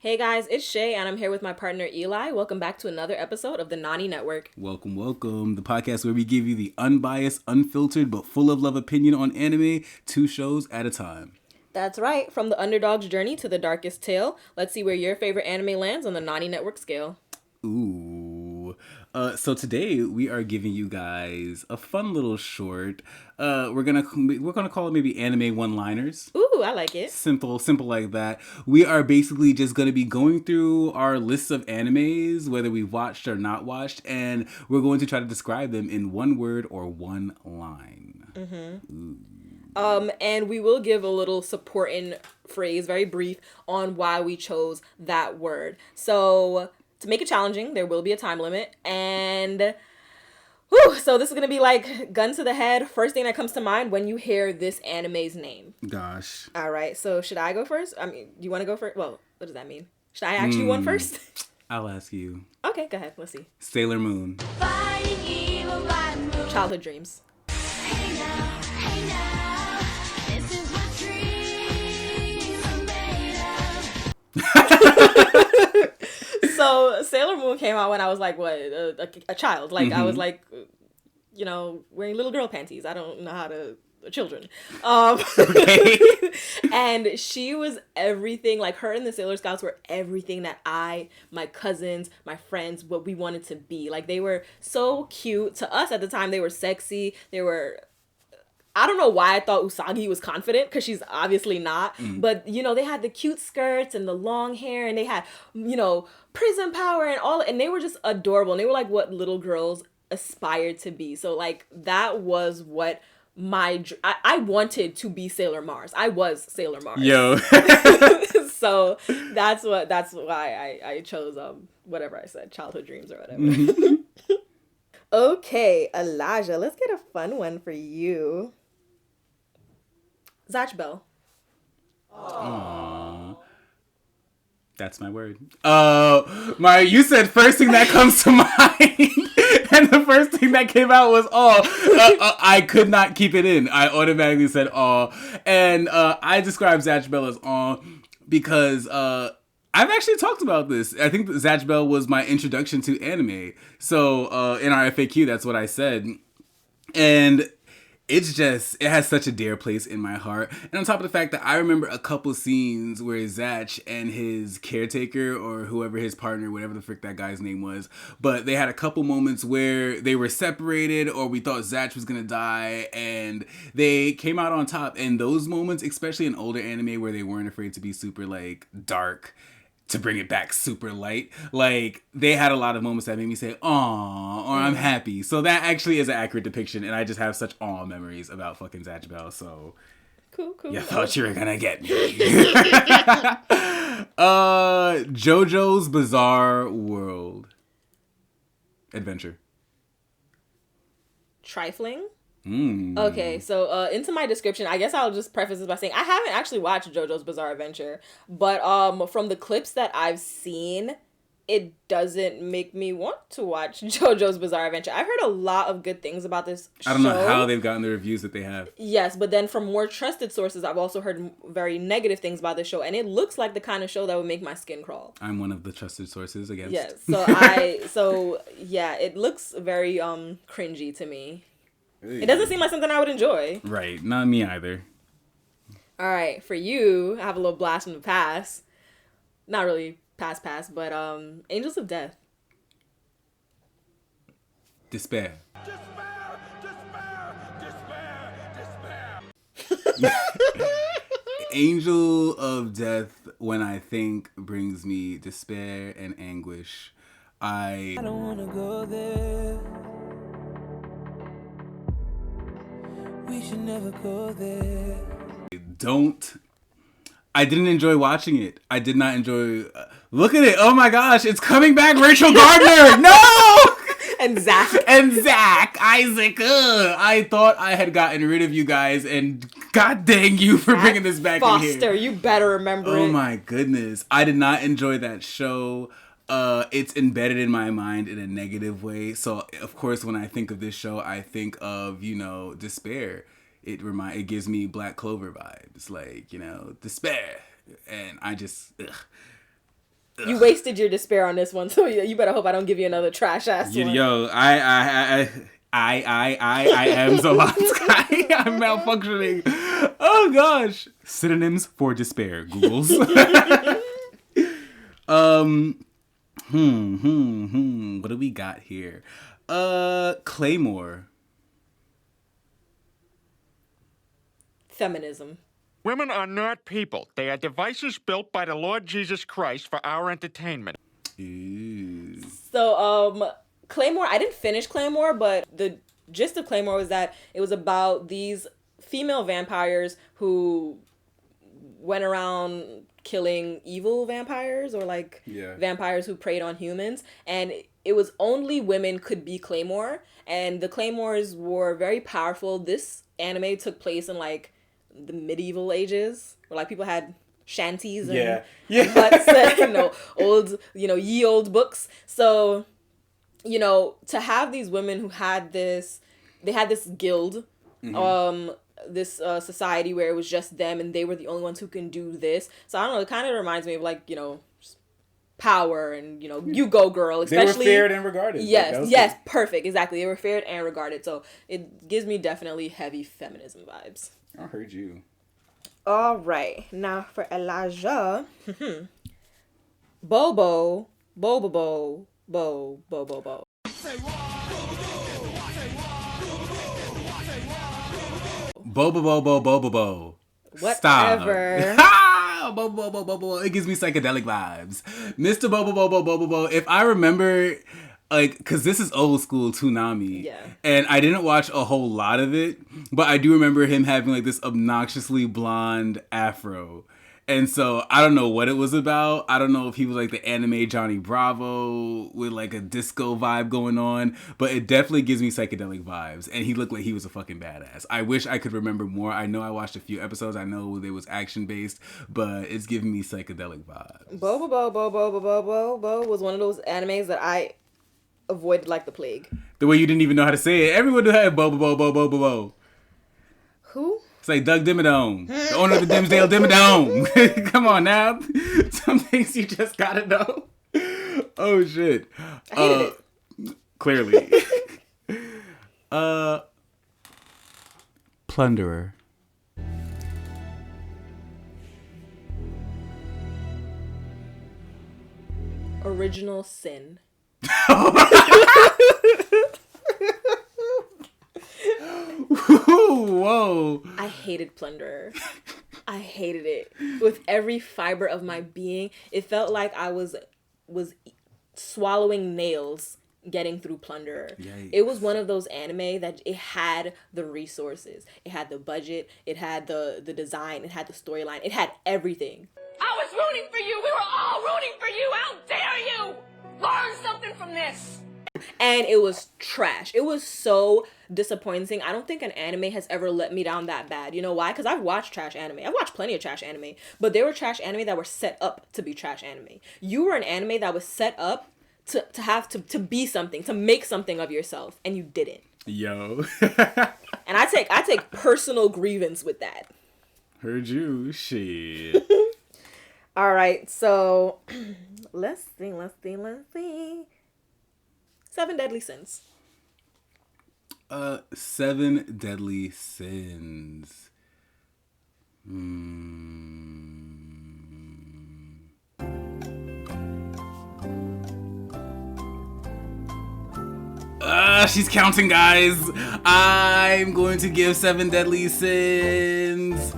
Hey guys, it's Shay and I'm here with my partner Eli. Welcome back to another episode of the Nani Network. Welcome, welcome. The podcast where we give you the unbiased, unfiltered, but full of love opinion on anime, 2 shows at a time. That's right, from the underdog's journey to the darkest tale. Let's see where your favorite anime lands on the Nani Network scale. Ooh. So today we are giving you guys a fun little short. We're gonna call it maybe anime one-liners. Ooh, I like it. Simple like that. We are basically just gonna be going through our lists of animes, whether we've watched or not watched, and we're going to try to describe them in one word or one line. And we will give a little supporting phrase, very brief, on why we chose that word. So to make it challenging, there will be a time limit, and so this is gonna be like gun to the head. First thing that comes to mind when you hear this anime's name. Gosh. All right. So should I go first? I mean, do you want to go first? Well, what does that mean? Should I ask you one first? I'll ask you. Okay, go ahead. Let's see. Sailor Moon. Childhood dreams. Hey now, this is what dreams are made of. So Sailor Moon came out when I was like, what, a child. Like, I was like, wearing little girl panties. I don't know how to... children. Okay. And she was everything. Like, her and the Sailor Scouts were everything that my cousins, my friends, what we wanted to be. Like, they were so cute. To us at the time, they were sexy. They were... I don't know why I thought Usagi was confident, because she's obviously not. But, they had the cute skirts and the long hair, and they had, prison power and all, and they were just adorable. And they were like what little girls aspired to be. So, like, that was what I wanted to be Sailor Mars. I was Sailor Mars. Yo. So that's why I chose whatever I said, childhood dreams or whatever. Okay, Elijah, let's get a fun one for you. Zack Bell. Aww. That's my word. You said first thing that comes to mind. And the first thing that came out was I could not keep it in. I automatically said and I described Zack Bell as because I've actually talked about this. I think that Zack Bell was my introduction to anime. So in our FAQ, that's what I said, and it has such a dear place in my heart. And on top of the fact that I remember a couple scenes where Zach and his caretaker, or whoever his partner, whatever the frick that guy's name was, but they had a couple moments where they were separated, or we thought Zach was gonna die, and they came out on top. And those moments, especially in older anime where they weren't afraid to be super like dark, to bring it back super light, like, they had a lot of moments that made me say, aw, or I'm happy. So that actually is an accurate depiction, and I just have such aw memories about fucking Zack Bell, so... Cool. You thought you were gonna get me. Jojo's Bizarre World. Adventure. Trifling? Okay, so into my description, I guess I'll just preface this by saying I haven't actually watched JoJo's Bizarre Adventure, but from the clips that I've seen, it doesn't make me want to watch JoJo's Bizarre Adventure. I've heard a lot of good things about this show. I don't know how they've gotten the reviews that they have. Yes, but then from more trusted sources, I've also heard very negative things about this show, and it looks like the kind of show that would make my skin crawl. I'm one of the trusted sources, I guess. Yes, it looks very cringy to me. It doesn't seem like something I would enjoy. Right, not me either. All right, for you, I have a little blast from the past. Not really past, but Angels of Death. Despair. Angel of Death, when I think, brings me despair and anguish. I don't want to go there. We should never go there. I didn't enjoy watching it. I did not enjoy... look at it. Oh my gosh. It's coming back. Rachel Gardner. No! And Zach. Isaac. I thought I had gotten rid of you guys, and god dang you for bringing this back in here. Foster, you better remember it. Oh my goodness. I did not enjoy that show. It's embedded in my mind in a negative way. So, of course, when I think of this show, I think of, despair. It gives me Black Clover vibes, like, despair. And I just, You wasted your despair on this one, so you better hope I don't give you another trash ass one. Yo, I am Zolotsky. I'm malfunctioning. Oh gosh. Synonyms for despair. Googles. What do we got here? Claymore. Feminism. Women are not people. They are devices built by the Lord Jesus Christ for our entertainment. Ooh. So, Claymore, I didn't finish Claymore, but the gist of Claymore was that it was about these female vampires who went around killing evil vampires or like vampires who preyed on humans, and it was only women could be Claymore, and the Claymores were very powerful. This anime took place in like the medieval ages where like people had shanties and huts and old ye old books. So to have these women who had this, they had this guild, this society where it was just them and they were the only ones who can do this. So I don't know, it kind of reminds me of like power and you go girl, especially they were feared and regarded. Yes, perfect, exactly, they were feared and regarded. So it gives me definitely heavy feminism vibes. I heard you. All right, now for Elijah. Bobo, Bobo, Bo, Bo, Bo, Bo, Bo. Bobo, Bobo, Bobo, Bo. Whatever. Stop. Bobo, Bobo, Bobo. It gives me psychedelic vibes. Mr. Bobo, Bobo, Bobo, Bo. If I remember, like, because this is old school Toonami. Yeah. And I didn't watch a whole lot of it, but I do remember him having, like, this obnoxiously blonde afro. And so I don't know what it was about. I don't know if he was like the anime Johnny Bravo with like a disco vibe going on, but it definitely gives me psychedelic vibes. And he looked like he was a fucking badass. I wish I could remember more. I know I watched a few episodes. I know it was action based, but it's giving me psychedelic vibes. Bo, Bo, Bo, Bo, Bo, Bo, Bo, Bo was one of those animes that I avoided like the plague. The way you didn't even know how to say it. Everyone had Bo, Bo, Bo, Bo, Bo, Bo, Bo. Who? It's like Doug Dimmadome, the owner of the Dimsdale Dimmadome. Come on now. Some things you just gotta know. Oh shit. I hated it. Clearly. Plunderer. Original Sin. Whoa. I hated Plunder. I hated it with every fiber of my being. It felt like I was swallowing nails getting through Plunder. Yikes. It was one of those anime that it had the resources, it had the budget, it had the design, it had the storyline, it had everything. I was rooting for you. We were all rooting for you. How dare you? Learn something from this. And it was trash. It was so disappointing. I don't think an anime has ever let me down that bad. You know why? Because I've watched trash anime. I've watched plenty of trash anime. But there were trash anime that were set up to be trash anime. You were an anime that was set up to be something, to make something of yourself. And you didn't. Yo. And I take personal grievance with that. Heard you. Shit. All right. So let's see. 7 Deadly Sins. 7 Deadly Sins. She's counting, guys. I'm going to give 7 Deadly Sins.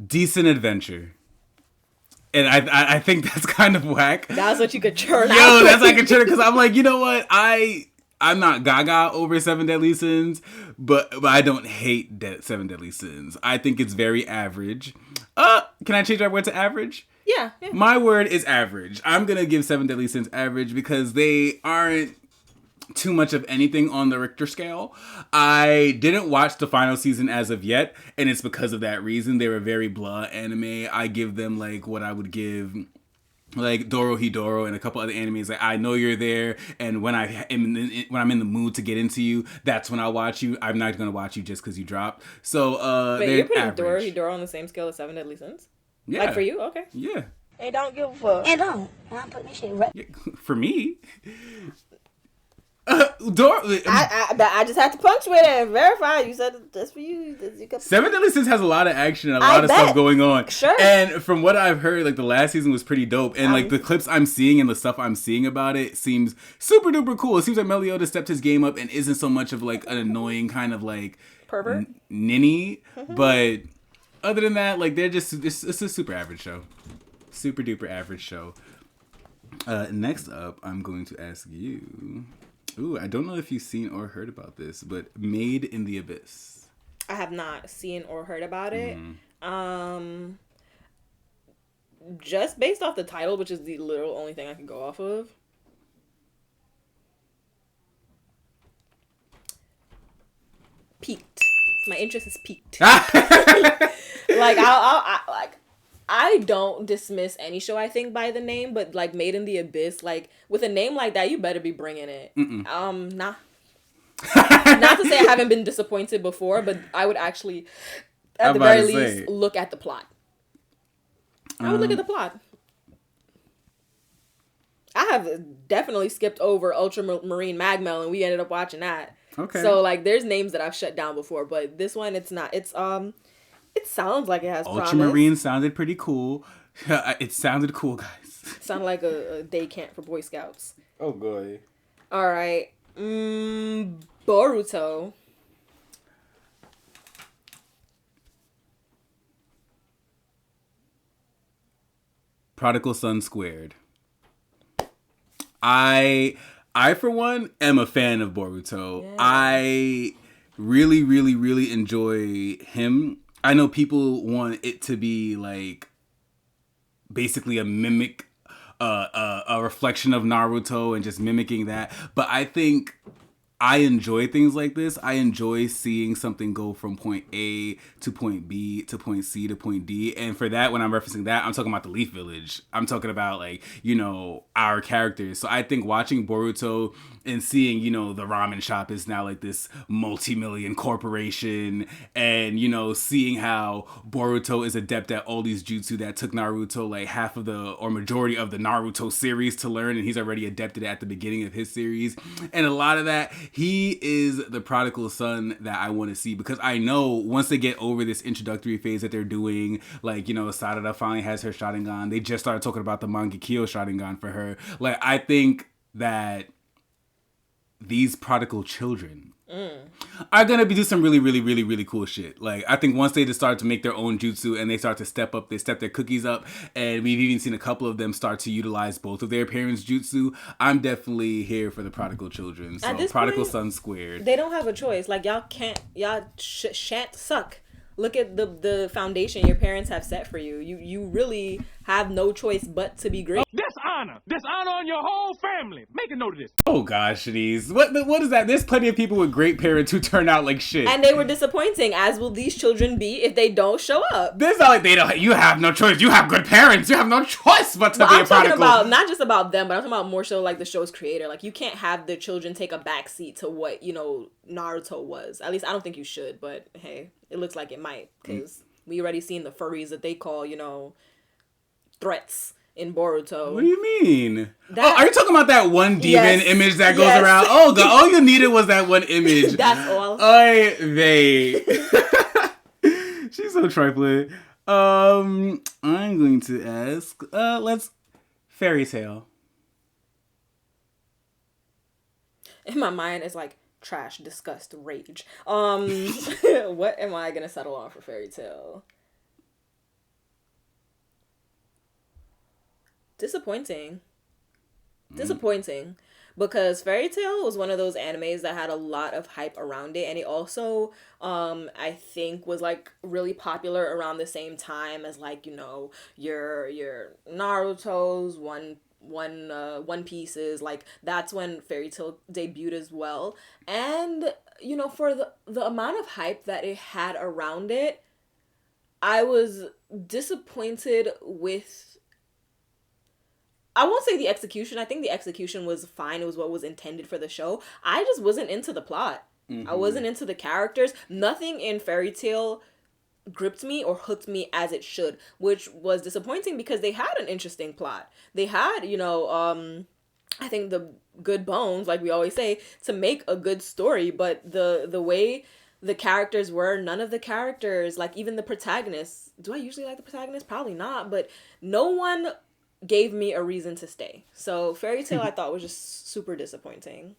Decent adventure. And I think that's kind of whack. That's what you could churn out. Yo, that's like a churn, because I'm like, you know what? I'm not gaga over 7 Deadly Sins, but I don't hate 7 Deadly Sins. I think it's very average. Can I change our word to average? Yeah. My word is average. I'm going to give 7 Deadly Sins average because they aren't too much of anything on the Richter scale. I didn't watch the final season as of yet, and it's because of that reason. They were very blah anime. I give them like what I would give like Dorohedoro and a couple other animes. Like, I know you're there, and when I'm in the mood to get into you, that's when I'll watch you. I'm not gonna watch you just because you dropped. So Wait, they're you're putting average. Dorohedoro on the same scale as Seven Deadly Sins? Yeah. Like for you? Okay. Yeah. They don't give a fuck. It don't. I'm putting this shit right. Yeah. For me. I just had to punctuate it and verify. You said that's for you. Seven Deadly Sins has a lot of action and a lot of stuff going on. Sure. And from what I've heard, like the last season was pretty dope. And like the clips I'm seeing and the stuff I'm seeing about it seems super duper cool. It seems like Meliodas stepped his game up and isn't so much of like an annoying kind of like pervert ninny. But other than that, like they're just it's a super average show. Super duper average show. Next up, I'm going to ask you. Ooh, I don't know if you've seen or heard about this, but Made in the Abyss. I have not seen or heard about it. Just based off the title, which is the literal only thing I can go off of. Peaked. My interest is peaked. Like I don't dismiss any show, I think, by the name, but like Made in the Abyss, like with a name like that, you better be bringing it. Not to say I haven't been disappointed before, but I would actually, at the very least, look at the plot. I would look at the plot. I have definitely skipped over Ultramarine Magmel, and we ended up watching that. Okay. So like, there's names that I've shut down before, but this one, it's not. It's It sounds like it has Ultramarine promise. sounded pretty cool. It sounded cool, guys. Sounded like a day camp for Boy Scouts. Oh, boy. All right. Boruto. Prodigal Son Squared. I for one am a fan of Boruto. Yeah. I really, really, really enjoy him. I know people want it to be like basically a mimic, a reflection of Naruto and just mimicking that. But I think I enjoy things like this. I enjoy seeing something go from point A to point B to point C to point D. And for that, when I'm referencing that, I'm talking about the Leaf Village. I'm talking about like, you know, our characters. So I think watching Boruto and seeing, you know, the ramen shop is now like this multi-million corporation, and, you know, seeing how Boruto is adept at all these jutsu that took Naruto like half of the or majority of the Naruto series to learn, and he's already adepted at the beginning of his series. And a lot of that, he is the prodigal son that I want to see, because I know once they get over this introductory phase that they're doing, like, you know, Sarada finally has her Sharingan. They just started talking about the Mangekyo Sharingan for her. Like, I think that these prodigal children are gonna do some really, really, really, really cool shit. Like, I think once they just start to make their own jutsu and they start to step up, they step their cookies up, and we've even seen a couple of them start to utilize both of their parents' jutsu. I'm definitely here for the prodigal children. So prodigal son squared. They don't have a choice. Like, y'all shan't suck. Look at the foundation your parents have set for you. You really have no choice but to be great. Dishonor on your whole family. Make a note of this. Oh gosh, Shanice. What is that? There's plenty of people with great parents who turn out like shit. And they were disappointing, as will these children be if they don't show up. This not like they don't. You have no choice. You have good parents. You have no choice but to be a prodigal. I'm talking about not just about them, but I'm talking about more so like the show's creator. Like, you can't have the children take a backseat to what, you know, Naruto was. At least I don't think you should. But hey, it looks like it might, because we already seen the furries that they call, you know, threats in Boruto. What do you mean? Are you talking about that one demon image that goes around? Oh god, all you needed was that one image. That's all. She's so trifling. I'm going to ask, let's Fairy Tail. In my mind, it's like trash, disgust, rage. What am I gonna settle on for Fairy Tail? Disappointing, because Fairy Tail was one of those animes that had a lot of hype around it, and it also I think was like really popular around the same time as, like, you know, your Naruto's, One Pieces. Like, that's when Fairy Tail debuted as well. And, you know, for the amount of hype that it had around it, I was disappointed with I won't say the execution. I think the execution was fine. It was what was intended for the show. I just wasn't into the plot. I wasn't into the characters. Nothing in Fairy Tail gripped me or hooked me as it should, which was disappointing because they had an interesting plot. They had, I think the good bones, like we always say, to make a good story, but the way the characters were, none of the characters, like even the protagonists, do I usually like the protagonist? Probably not, but no one gave me a reason to stay. So Fairy Tail I thought was just super disappointing.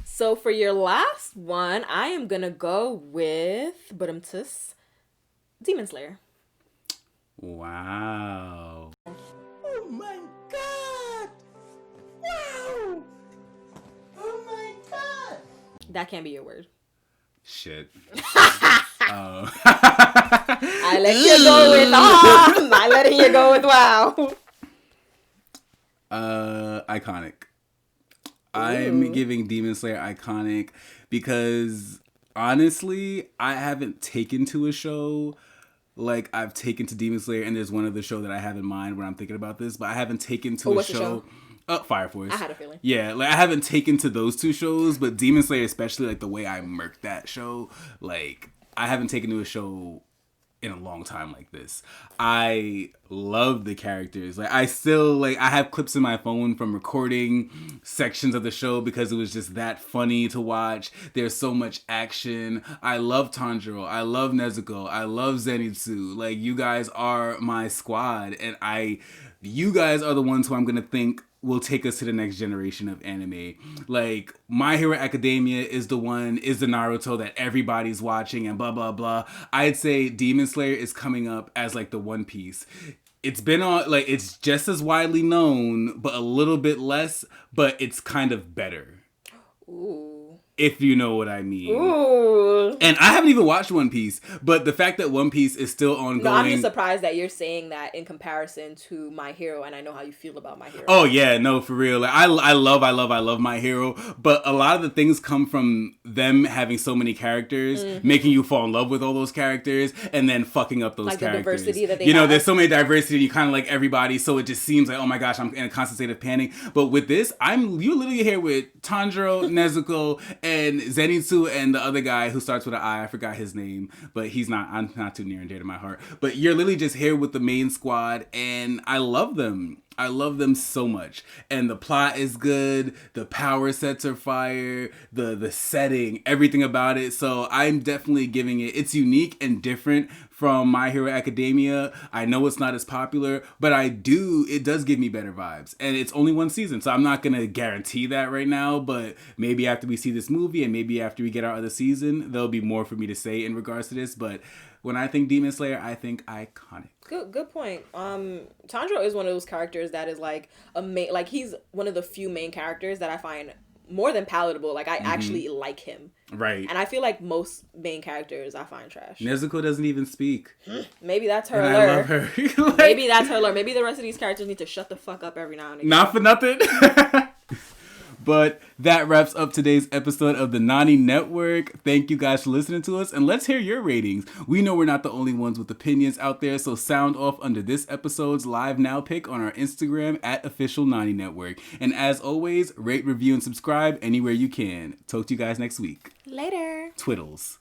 So for your last one, I am gonna go with Demon Slayer. Wow. Oh my god! Wow! Oh my god! That can't be your word. Shit. I let you go with I'm not letting you go with wow. Iconic. I'm giving Demon Slayer iconic because honestly, I haven't taken to a show like I've taken to Demon Slayer, and there's one other show that I have in mind when I'm thinking about this, but I haven't taken to a show. Fire Force. I had a feeling. Yeah, like I haven't taken to those two shows, but Demon Slayer, especially like the way I murked that show, like I haven't taken to a show in a long time like this. I love the characters. Like I still I have clips in my phone from recording sections of the show because it was just that funny to watch. There's so much action. I love Tanjiro. I love Nezuko. I love Zenitsu. Like you guys are my squad, and you guys are the ones who I'm gonna think will take us to the next generation of anime. Like My Hero Academia is the Naruto that everybody's watching and blah blah blah. I'd say Demon Slayer is coming up as like the One Piece. It's been on it's just as widely known but a little bit less, but it's kind of better. Ooh. If you know what I mean. Ooh. And I haven't even watched One Piece, but the fact that One Piece is still ongoing. No, I'm just surprised that you're saying that in comparison to My Hero, and I know how you feel about My Hero. Oh yeah, no, for real. Like, I love My Hero, but a lot of the things come from them having so many characters, making you fall in love with all those characters, and then fucking up those characters. Like the diversity that they have. There's so many diversity, and you kind of like everybody, so it just seems like, oh my gosh, I'm in a constant state of panic. But with this, you literally here with Tanjiro, Nezuko, and Zenitsu, and the other guy who starts with an I forgot his name, but I'm not too near and dear to my heart. But you're literally just here with the main squad, and I love them. I love them so much. And the plot is good, the power sets are fire, the setting, everything about it. So I'm definitely giving it's unique and different from My Hero Academia. I know it's not as popular, but it does give me better vibes. And it's only one season, so I'm not going to guarantee that right now, but maybe after we see this movie and maybe after we get our other season, there'll be more for me to say in regards to this. But when I think Demon Slayer, I think iconic. Good point. Tanjiro is one of those characters that is like he's one of the few main characters that I find more than palatable. Like I actually like him. Right. And I feel like most main characters I find trash. Nezuko doesn't even speak. Maybe that's her and lure. I love her. Maybe that's her lure. Maybe the rest of these characters need to shut the fuck up every now and again. Not for nothing. But that wraps up today's episode of the Nani Network. Thank you guys for listening to us, and let's hear your ratings. We know we're not the only ones with opinions out there, so sound off under this episode's live now pick on our Instagram at Official Nani Network. And as always, rate, review, and subscribe anywhere you can. Talk to you guys next week. Later. Twiddles.